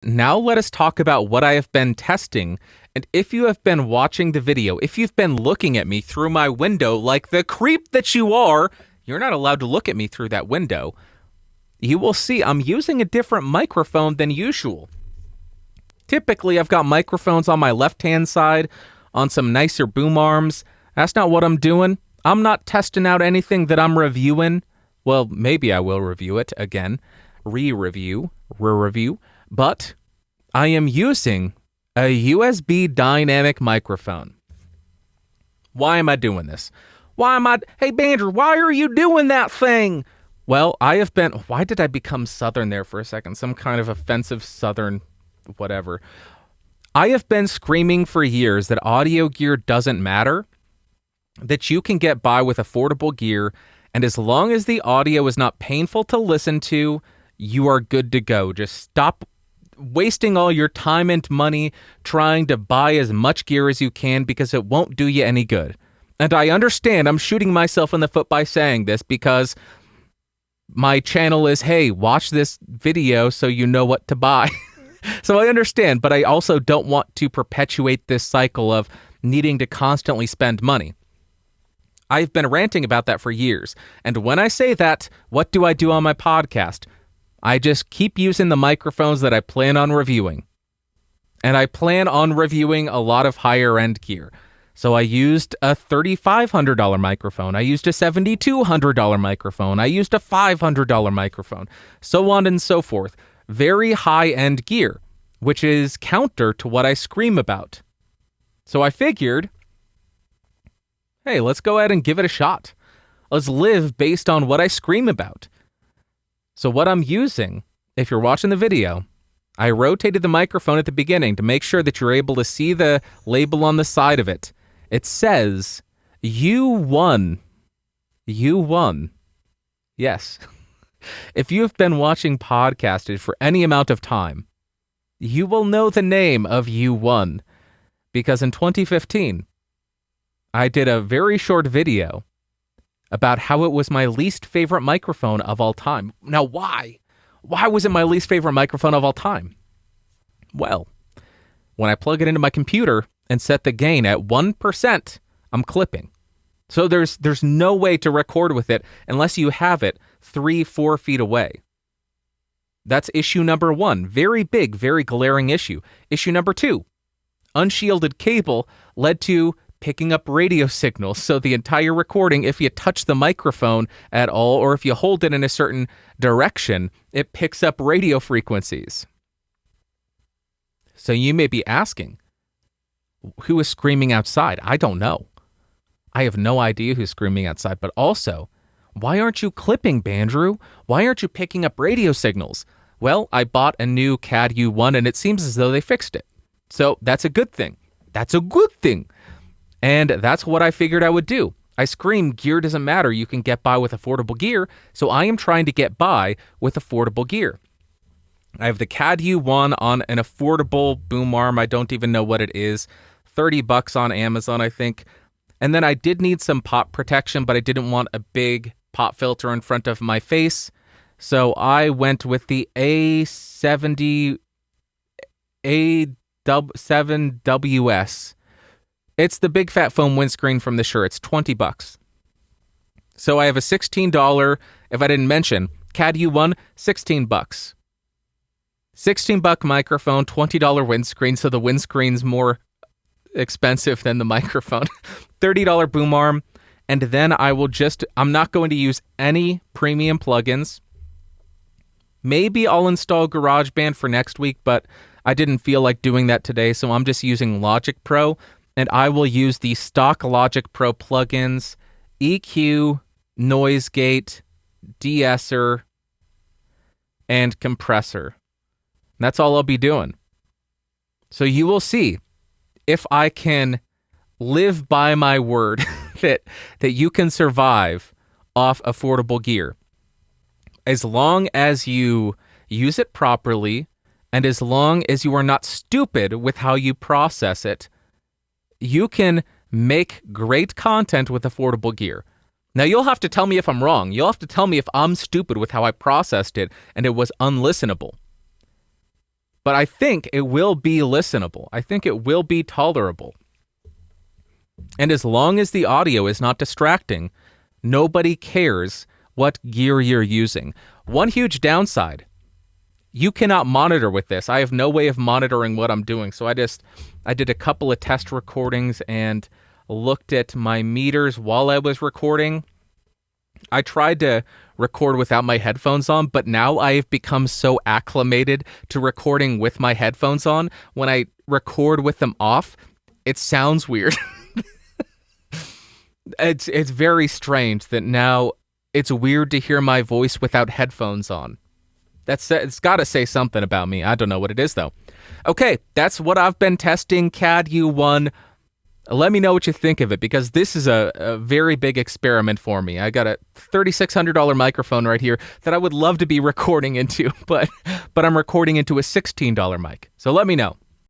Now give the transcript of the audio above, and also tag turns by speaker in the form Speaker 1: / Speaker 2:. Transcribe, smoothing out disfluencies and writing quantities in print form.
Speaker 1: Now let us talk about what I have been testing, and if you have been watching the video, if you've been looking at me through my window like the creep that you are, you're not allowed to look at me through that window. You will see I'm using a different microphone than usual. Typically, I've got microphones on my left-hand side on some nicer boom arms. That's not what I'm doing. I'm not testing out anything that I'm reviewing. Well, maybe I will review it again. Re-review. But I am using a USB dynamic microphone. Why am I doing this? Hey, Bandrew, why are you doing that thing? Well, why did I become Southern there for a second? Some kind of offensive Southern whatever. I have been screaming for years that audio gear doesn't matter, that you can get by with affordable gear, and as long as the audio is not painful to listen to, you are good to go. Just stop wasting all your time and money trying to buy as much gear as you can because it won't do you any good. And I understand I'm shooting myself in the foot by saying this because my channel is, hey, watch this video so you know what to buy. So I understand, but I also don't want to perpetuate this cycle of needing to constantly spend money. I've been ranting about that for years. And when I say that, what do I do on my podcast? I just keep using the microphones that I plan on reviewing. And I plan on reviewing a lot of higher end gear. So I used a $3,500 microphone. I used a $7,200 microphone. I used a $500 microphone. So on and so forth. Very high end gear, which is counter to what I scream about. So I figured, hey, let's go ahead and give it a shot. Let's live based on what I scream about. So what I'm using, if you're watching the video, I rotated the microphone at the beginning to make sure that you're able to see the label on the side of it. It says, "You won." You won. Yes. If you have been watching Podcasted for any amount of time, you will know the name of U1. Because in 2015, I did a very short video about how it was my least favorite microphone of all time. Now, why? Why was it my least favorite microphone of all time? Well, when I plug it into my computer and set the gain at 1%, I'm clipping. So there's no way to record with it unless you have it 3-4 feet away. That's issue number 1. Very big, very glaring issue. Issue number 2. Unshielded cable led to picking up radio signals. So the entire recording, if you touch the microphone at all, or if you hold it in a certain direction, it picks up radio frequencies. So you may be asking, who is screaming outside? I don't know. I have no idea who's screaming outside, but also, why aren't you clipping, Bandrew? Why aren't you picking up radio signals? Well, I bought a new CAD U1 and it seems as though they fixed it. So that's a good thing. That's a good thing. And that's what I figured I would do. I scream, gear doesn't matter. You can get by with affordable gear. So I am trying to get by with affordable gear. I have the CAD U1 on an affordable boom arm. I don't even know what it is. $30 on Amazon, I think. And then I did need some pop protection, but I didn't want a big pop filter in front of my face. So I went with the A7WS. It's the big fat foam windscreen from the Shure. It's $20. So I have a $16, if I didn't mention, CAD U1, $16. $16 microphone, $20 windscreen, so the windscreen's more expensive than the microphone. $30 boom arm, and then I'm not going to use any premium plugins. Maybe I'll install GarageBand for next week, but I didn't feel like doing that today, so I'm just using Logic Pro, and I will use the stock Logic Pro plugins, EQ, Noise Gate, de-esser, and compressor. That's all I'll be doing. So you will see if I can live by my word that you can survive off affordable gear. As long as you use it properly, and as long as you are not stupid with how you process it, you can make great content with affordable gear. Now, you'll have to tell me if I'm wrong. You'll have to tell me if I'm stupid with how I processed it and it was unlistenable. but I think it will be listenable. I think it will be tolerable. And as long as the audio is not distracting, nobody cares what gear you're using. One huge downside, you cannot monitor with this. I have no way of monitoring what I'm doing. So I did a couple of test recordings and looked at my meters while I was recording. I tried to record without my headphones on, but now I have become so acclimated to recording with my headphones on. When I record with them off, it sounds weird. It's very strange that now it's weird to hear my voice without headphones on. It's got to say something about me. I don't know what it is, though. Okay, that's what I've been testing, CAD U1. Let me know what you think of it, because this is a very big experiment for me. I got a $3,600 microphone right here that I would love to be recording into, but I'm recording into a $16 mic. So let me know.